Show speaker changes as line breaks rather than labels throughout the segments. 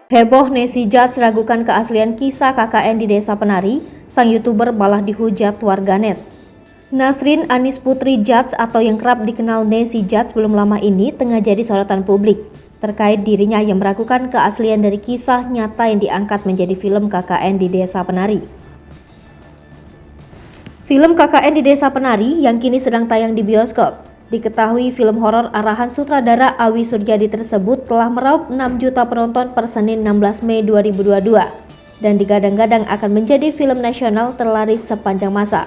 Heboh Nessie Judge ragukan keaslian kisah KKN di Desa Penari, sang YouTuber malah dihujat warganet. Nasrin Anis Putri Judge atau yang kerap dikenal Nessie Judge belum lama ini tengah jadi sorotan publik terkait dirinya yang meragukan keaslian dari kisah nyata yang diangkat menjadi film KKN di Desa Penari. Film KKN di Desa Penari yang kini sedang tayang di bioskop. Diketahui film horor arahan sutradara Awi Suryadi tersebut telah meraup 6 juta penonton per Senin 16 Mei 2022 dan digadang-gadang akan menjadi film nasional terlaris sepanjang masa.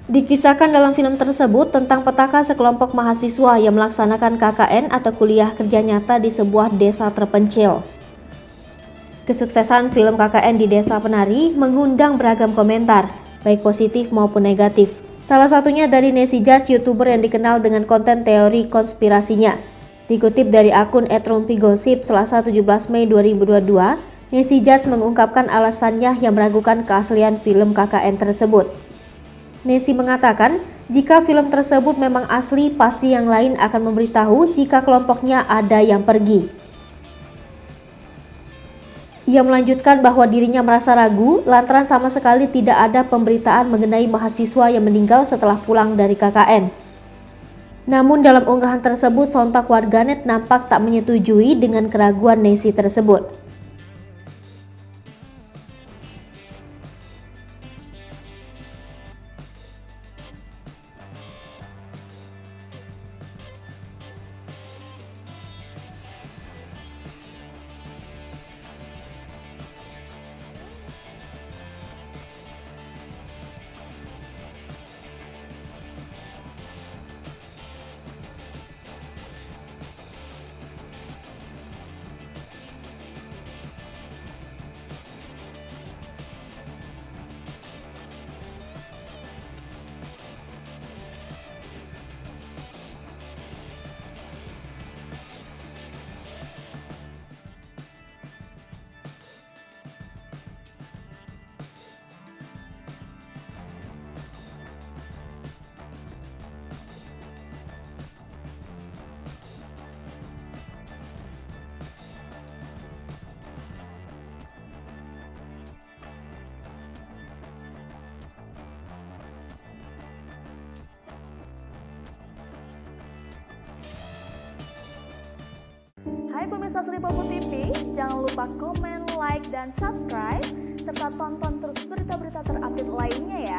Dikisahkan dalam film tersebut tentang petaka sekelompok mahasiswa yang melaksanakan KKN atau kuliah kerja nyata di sebuah desa terpencil. Kesuksesan film KKN di Desa Penari mengundang beragam komentar, baik positif maupun negatif. Salah satunya dari Nessie Judge, YouTuber yang dikenal dengan konten teori konspirasinya. Dikutip dari akun @rumpigosip Selasa 17 Mei 2022, Nessie Judge mengungkapkan alasannya yang meragukan keaslian film KKN tersebut. Nessie mengatakan, jika film tersebut memang asli, pasti yang lain akan memberitahu jika kelompoknya ada yang pergi. Ia melanjutkan bahwa dirinya merasa ragu lantaran sama sekali tidak ada pemberitaan mengenai mahasiswa yang meninggal setelah pulang dari KKN. Namun dalam unggahan tersebut sontak warganet nampak tak menyetujui dengan keraguan Nessie tersebut.
Hai pemirsa Sri Popo TV, jangan lupa komen, like, dan subscribe, serta tonton terus berita-berita terupdate lainnya ya.